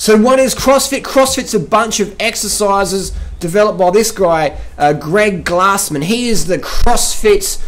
So one is CrossFit. CrossFit's a bunch of exercises developed by this guy, Greg Glassman. He is the CrossFit,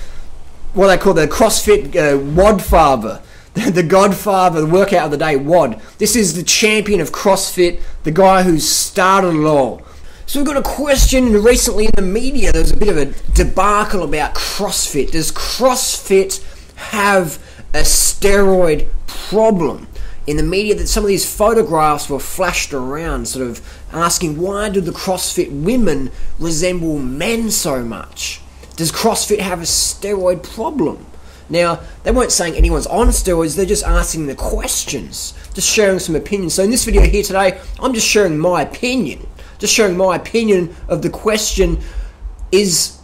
what they call the CrossFit WOD father. The godfather, the workout of the day, WOD. This is the champion of CrossFit, the guy who started it all. So we've got a question recently in the media. There's a bit of a debacle about CrossFit. Does CrossFit have a steroid problem? In the media, that some of these photographs were flashed around, sort of asking, why do the CrossFit women resemble men so much? Does CrossFit have a steroid problem? Now, they weren't saying anyone's on steroids, they're just asking the questions, just sharing some opinions. So in this video here today, I'm just sharing my opinion. Just sharing my opinion of the question, does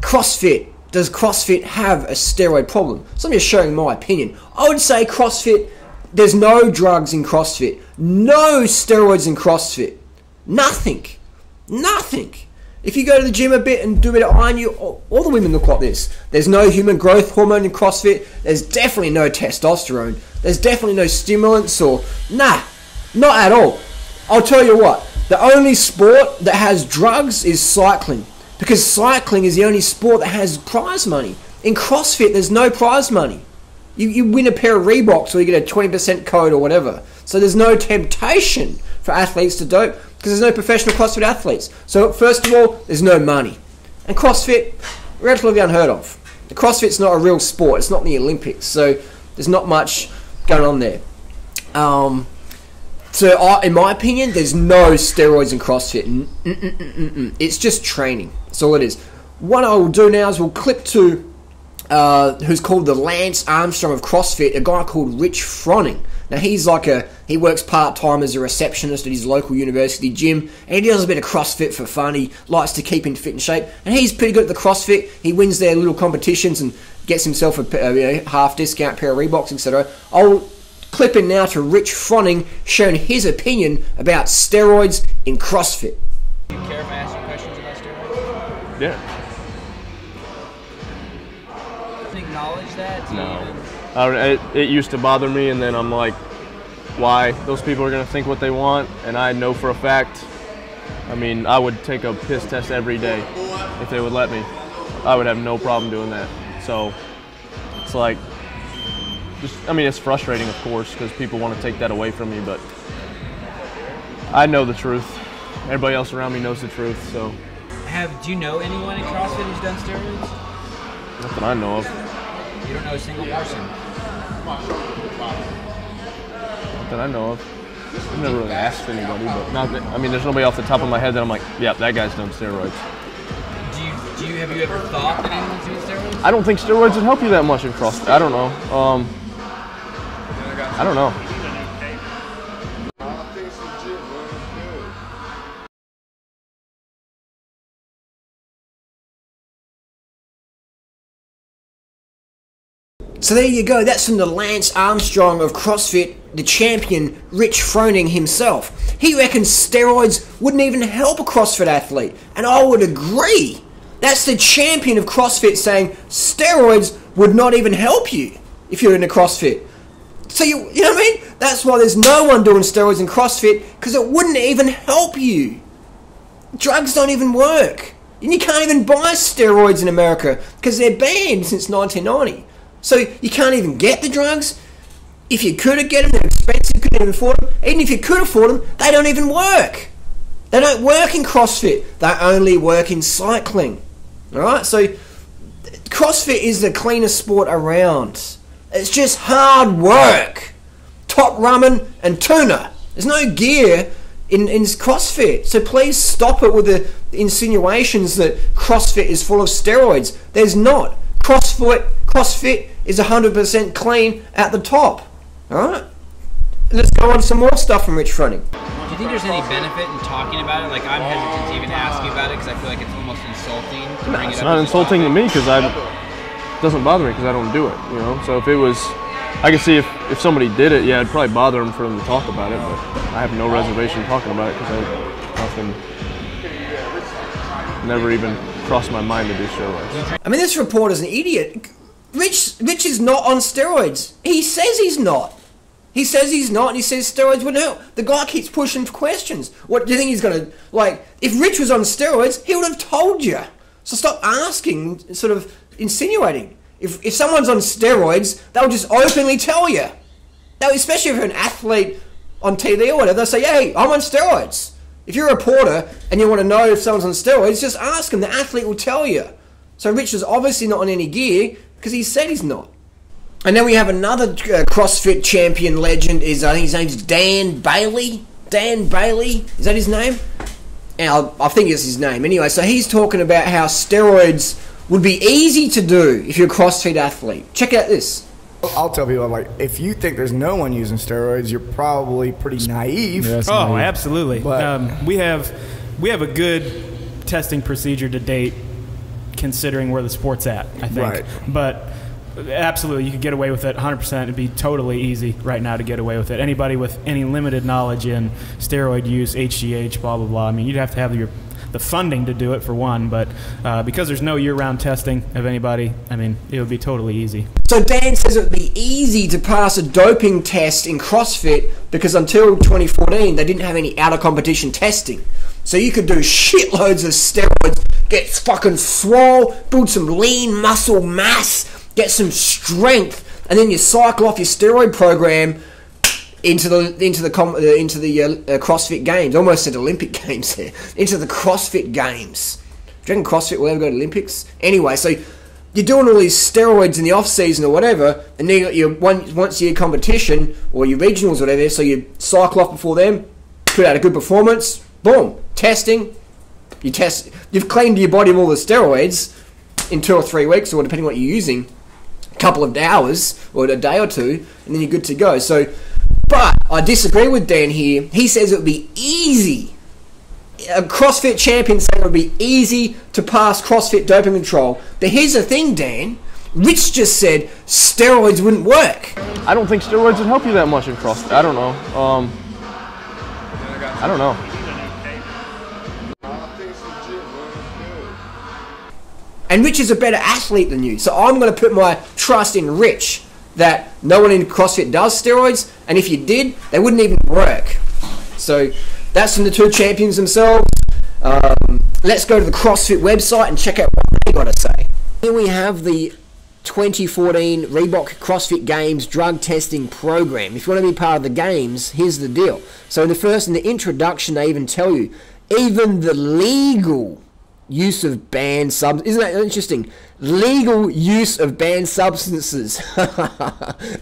CrossFit have a steroid problem? So I'm just sharing my opinion. I would say CrossFit, there's no drugs in CrossFit. No steroids in CrossFit. Nothing. Nothing. If you go to the gym a bit and do a bit of iron, all the women look like this. There's no human growth hormone in CrossFit. There's definitely no testosterone. There's definitely no stimulants or... Nah, not at all. I'll tell you what. The only sport that has drugs is cycling. Because cycling is the only sport that has prize money. In CrossFit, there's no prize money. You win a pair of Reeboks or you get a 20% code or whatever. So there's no temptation for athletes to dope because there's no professional CrossFit athletes. So first of all, there's no money. And CrossFit, relatively unheard of. The CrossFit's not a real sport. It's not in the Olympics. So there's not much going on there. In my opinion, there's no steroids in CrossFit. It's just training. That's all it is. What I will do now is we'll clip to who's called the Lance Armstrong of CrossFit, a guy called Rich Froning. Now he works part-time as a receptionist at his local university gym, and he does a bit of CrossFit for fun. He likes to keep in fit and shape, and he's pretty good at the CrossFit. He wins their little competitions and gets himself a half discount pair of Reeboks, etc. I'll clip in now to Rich Froning sharing his opinion about steroids in CrossFit. Do you care if I ask you questions about steroids? Yeah. Acknowledge that? No. It used to bother me, and then I'm like, why? Those people are going to think what they want, and I know for a fact, I mean, I would take a piss test every day if they would let me. I would have no problem doing that. So it's like, it's frustrating, of course, because people want to take that away from me, but I know the truth. Everybody else around me knows the truth, so. Do you know anyone in CrossFit who's done steroids? Not that I know of. You don't know a single person? Not that I know of. I've never really asked anybody, but there's nobody off the top of my head that I'm like, yeah, that guy's done steroids. Have you ever thought that anyone's doing steroids? I don't think steroids would help you that much in CrossFit. I don't know. I don't know. So there you go, that's from the Lance Armstrong of CrossFit, the champion, Rich Froning himself. He reckons steroids wouldn't even help a CrossFit athlete, and I would agree. That's the champion of CrossFit saying steroids would not even help you if you're in a CrossFit. So you know what I mean? That's why there's no one doing steroids in CrossFit, because it wouldn't even help you. Drugs don't even work. And you can't even buy steroids in America, because they're banned since 1990. So you can't even get the drugs. If you could get them, they're expensive, you couldn't even afford them. Even if you could afford them, they don't even work. They don't work in CrossFit. They only work in cycling. Alright, so CrossFit is the cleanest sport around. It's just hard work. Top ramen and tuna. There's no gear in CrossFit. So please stop it with the insinuations that CrossFit is full of steroids. There's not. CrossFit is 100% clean at the top. Alright? Let's go on to some more stuff from Rich Froning. Do you think there's any benefit in talking about it? Like, I'm hesitant to even ask you about it because I feel like it's almost insulting to bring it up. It's not insulting to me because it doesn't bother me because I don't do it, you know? So if it was, I could see if somebody did it, yeah, it'd probably bother them for them to talk about it, but I have no reservation talking about it because never even crossed my mind to do steroids. I mean, this reporter's an idiot. Rich is not on steroids. He says he's not. He says he's not, and he says steroids wouldn't help. The guy keeps pushing for questions. What do you think he's going to, like, if Rich was on steroids, he would have told you. So stop asking, sort of insinuating. If someone's on steroids, they'll just openly tell you. Especially if you're an athlete on TV or whatever, they'll say, hey, I'm on steroids. If you're a reporter and you want to know if someone's on steroids, just ask him. The athlete will tell you. So Rich is obviously not on any gear because he said he's not. And then we have another CrossFit champion legend. I think his name's Dan Bailey. Dan Bailey, is that his name? And I think it's his name. Anyway, so he's talking about how steroids would be easy to do if you're a CrossFit athlete. Check out this. I'll tell people, like, if you think there's no one using steroids, you're probably pretty naive. Yes, oh, absolutely. But we have a good testing procedure to date, considering where the sport's at, I think. Right. But absolutely, you could get away with it 100%. It'd be totally easy right now to get away with it. Anybody with any limited knowledge in steroid use, HGH, blah, blah, blah. I mean, you'd have to have the funding to do it, for one, but because there's no year-round testing of anybody, I mean, it would be totally easy. So Dan says it would be easy to pass a doping test in CrossFit because until 2014, they didn't have any out-of-competition testing. So you could do shitloads of steroids, get fucking swole, build some lean muscle mass, get some strength, and then you cycle off your steroid program into the CrossFit Games. Almost said Olympic Games there. Into the CrossFit Games. Do you reckon CrossFit will ever go to Olympics? Anyway, so you're doing all these steroids in the off season or whatever, and then you once your competition or your regionals or whatever, so you cycle off before them, put out a good performance, boom, testing. You've cleaned your body of all the steroids in 2 or 3 weeks, or depending on what you're using, a couple of hours or a day or two, and then you're good to go. So. But I disagree with Dan here. He says it would be easy. A CrossFit champion saying it would be easy to pass CrossFit doping control. But here's the thing, Dan. Rich just said steroids wouldn't work. I don't think steroids would help you that much in CrossFit. I don't know. I don't know. And Rich is a better athlete than you. So I'm going to put my trust in Rich that no one in CrossFit does steroids, and if you did, they wouldn't even work. So that's from the two champions themselves. Let's go to the CrossFit website and check out what they got to say. Here we have the 2014 Reebok CrossFit Games drug testing program. If you want to be part of the games, here's the deal. So in the introduction, they even tell you, even the legal use of banned substances. Isn't that interesting? Legal use of banned substances.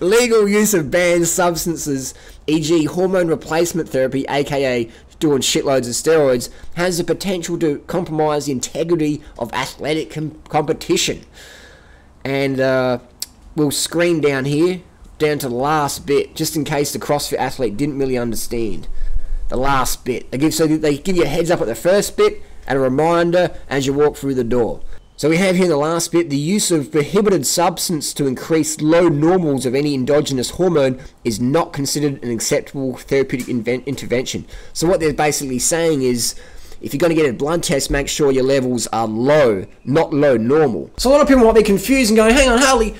Legal use of banned substances, e.g. hormone replacement therapy, aka doing shitloads of steroids, has the potential to compromise the integrity of athletic competition. And we'll screen down here, down to the last bit, just in case the CrossFit athlete didn't really understand. The last bit. They give you a heads up at the first bit, and a reminder as you walk through the door. So we have here in the last bit, the use of prohibited substance to increase low normals of any endogenous hormone is not considered an acceptable therapeutic intervention. So what they're basically saying is, if you're going to get a blood test, make sure your levels are low, not low normal. So a lot of people might be confused and going, hang on, Harley,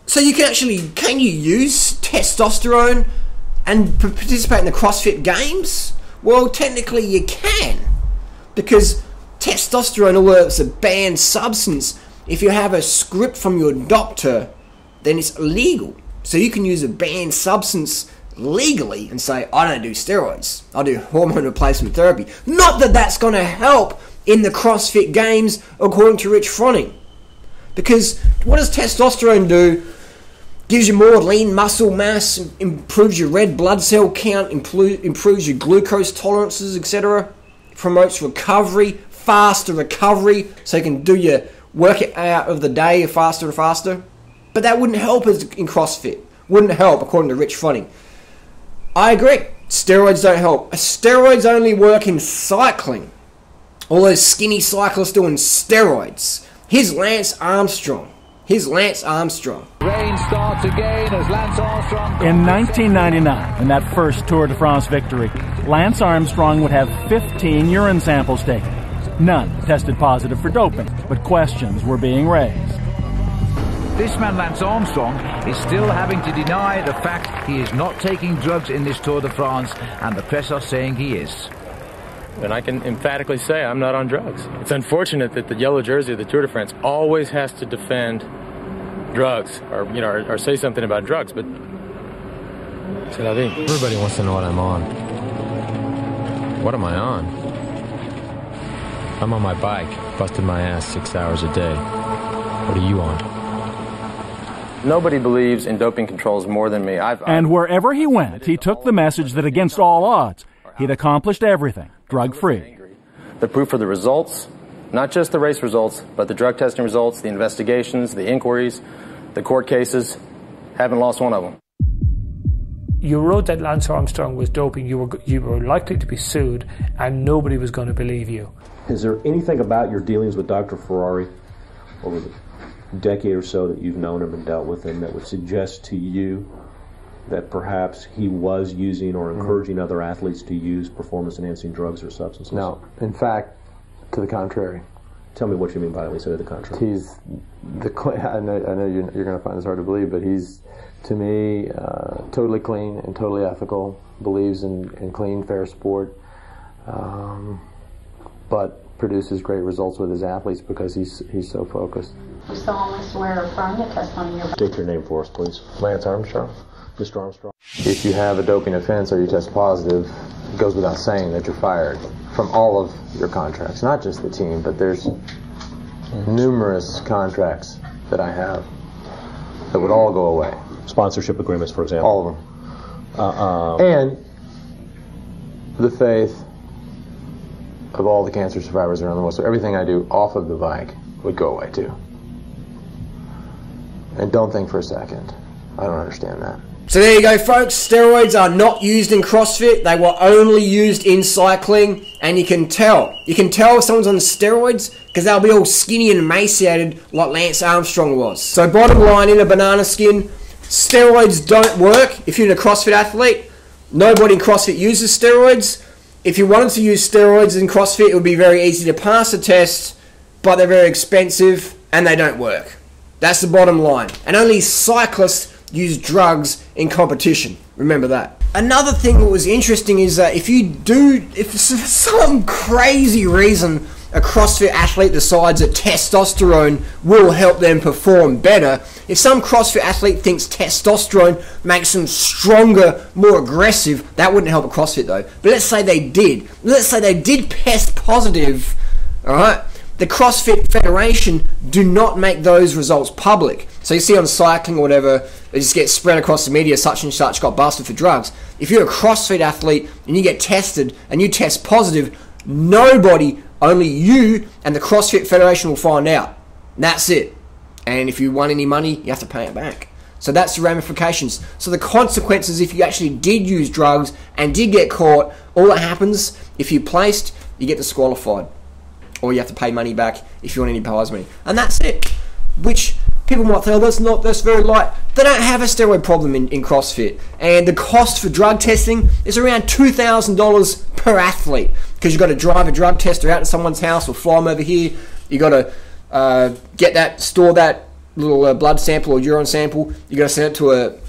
so you can you use testosterone and participate in the CrossFit Games? Well, technically you can. Because testosterone, although it's a banned substance, if you have a script from your doctor, then it's illegal. So you can use a banned substance legally and say, I don't do steroids. I do hormone replacement therapy. Not that that's going to help in the CrossFit Games, according to Rich Froning. Because what does testosterone do? Gives you more lean muscle mass, improves your red blood cell count, improves your glucose tolerances, etc. Promotes recovery, faster recovery, so you can do your workout of the day faster and faster. But that wouldn't help us in CrossFit. Wouldn't help, according to Rich Froning. I agree. Steroids don't help. Steroids only work in cycling. All those skinny cyclists doing steroids. Here's Lance Armstrong. Rain starts again as Lance Armstrong. In 1999, in that first Tour de France victory, Lance Armstrong would have 15 urine samples taken. None tested positive for doping, but questions were being raised. This man, Lance Armstrong, is still having to deny the fact he is not taking drugs in this Tour de France, and the press are saying he is. And I can emphatically say I'm not on drugs. It's unfortunate that the yellow jersey of the Tour de France always has to defend drugs, or or say something about drugs. But c'est la vie. Everybody wants to know what I'm on. What am I on? I'm on my bike, busting my ass 6 hours a day. What are you on? Nobody believes in doping controls more than me. And wherever he went, he took the message that against all odds, he'd accomplished everything, drug-free. The proof of the results, not just the race results, but the drug testing results, the investigations, the inquiries, the court cases, haven't lost one of them. You wrote that Lance Armstrong was doping, you were likely to be sued, and nobody was going to believe you. Is there anything about your dealings with Dr. Ferrari over the decade or so that you've known him and dealt with him that would suggest to you that perhaps he was using or encouraging other athletes to use performance-enhancing drugs or substances? No. In fact, to the contrary. Tell me what you mean by when you say to the contrary. He's I know you're going to find this hard to believe, but he's, to me, totally clean and totally ethical, believes in clean, fair sport, but produces great results with his athletes because he's so focused. You solemnly swear or affirm the testimony you're... State your name for us, please. Lance Armstrong. Mr. Armstrong. If you have a doping offense or you test positive, it goes without saying that you're fired from all of your contracts, not just the team, but there's numerous contracts that I have that would all go away. Sponsorship agreements, for example. All of them. And the faith of all the cancer survivors around the world. So everything I do off of the bike would go away too. And don't think for a second, I don't understand that. So there you go, folks. Steroids are not used in CrossFit. They were only used in cycling, and you can tell. You can tell if someone's on steroids because they'll be all skinny and emaciated like Lance Armstrong was. So bottom line, in a banana skin, steroids don't work if you're a CrossFit athlete. Nobody in CrossFit uses steroids. If you wanted to use steroids in CrossFit, it would be very easy to pass the test, but they're very expensive and they don't work. That's the bottom line. And only cyclists use drugs in competition. Remember that. Another thing that was interesting is that if for some crazy reason a CrossFit athlete decides that testosterone will help them perform better, if some CrossFit athlete thinks testosterone makes them stronger, more aggressive, that wouldn't help a CrossFit though. But let's say they did. Let's say they did test positive, alright? The CrossFit Federation do not make those results public. So you see on cycling or whatever, they just get spread across the media, such and such got busted for drugs. If you're a CrossFit athlete and you get tested and you test positive, nobody, only you and the CrossFit Federation will find out. And that's it. And if you want any money, you have to pay it back. So that's the ramifications. So the consequences if you actually did use drugs and did get caught, all that happens, if you placed, you get disqualified. Or you have to pay money back if you want any prize money. And that's it. Which people might think, oh, that's very light. They don't have a steroid problem in CrossFit. And the cost for drug testing is around $2,000 per athlete. Because you've got to drive a drug tester out to someone's house or fly them over here. You've got to store that little blood sample or urine sample. You've got to send it to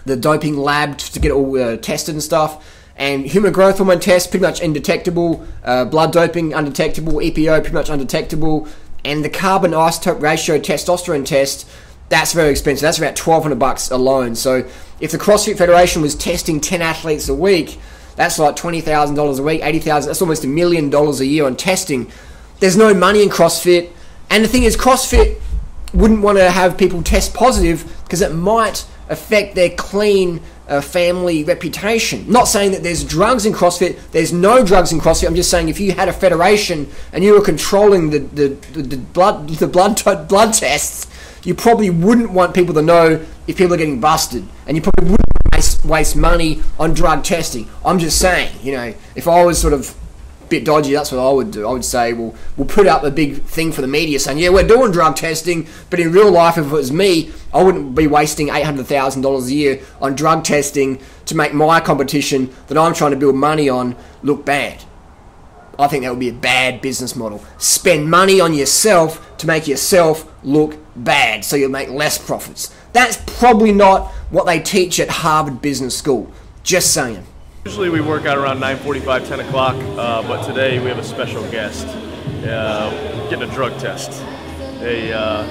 the doping lab to get it all tested and stuff. And human growth hormone test, pretty much undetectable. Blood doping, undetectable. EPO, pretty much undetectable. And the carbon isotope ratio testosterone test, that's very expensive. That's about $1,200 alone. So if the CrossFit Federation was testing 10 athletes a week, that's like $20,000 a week, $80,000. That's almost $1 million a year on testing. There's no money in CrossFit. And the thing is, CrossFit wouldn't want to have people test positive because it might affect their clean family reputation. Not saying that there's drugs in CrossFit. There's no drugs in CrossFit. I'm just saying if you had a federation and you were controlling the blood tests, you probably wouldn't want people to know if people are getting busted, and you probably wouldn't waste money on drug testing. I'm just saying, you know, if I was sort of bit dodgy, that's what I would do. I would say, well, we'll put up a big thing for the media saying, yeah, we're doing drug testing, but in real life, if it was me, I wouldn't be wasting $800,000 a year on drug testing to make my competition that I'm trying to build money on look bad. I think that would be a bad business model. Spend money on yourself to make yourself look bad, so you'll make less profits. That's probably not what they teach at Harvard Business School. Just saying. Usually we work out around 9:45, 10 o'clock, but today we have a special guest getting a drug test, a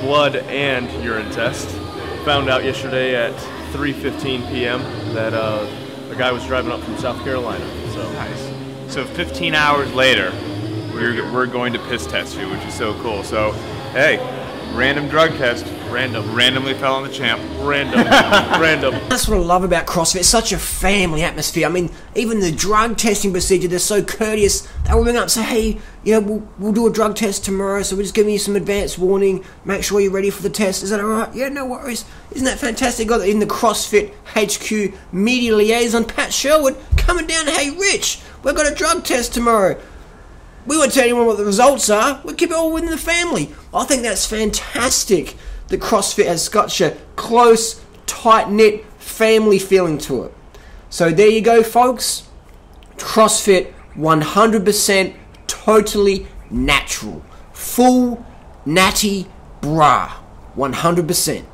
blood and urine test. Found out yesterday at 3:15 p.m. that a guy was driving up from South Carolina. So nice. So 15 hours later, we're going to piss test you, which is so cool. So, hey, random drug test. Randomly fell on the champ. Random. That's what I love about CrossFit. It's such a family atmosphere. I mean, even the drug testing procedure, they're so courteous. They'll ring up and say, hey, you know, we'll do a drug test tomorrow, so we're just giving you some advance warning. Make sure you're ready for the test. Is that all right? Yeah, no worries. Isn't that fantastic? Got in the CrossFit HQ media liaison, Pat Sherwood, coming down, hey, Rich, we've got a drug test tomorrow. We won't tell anyone what the results are. We'll keep it all within the family. I think that's fantastic that CrossFit has such a close, tight-knit family feeling to it. So there you go, folks. CrossFit, 100% totally natural. Full natty bra. 100%.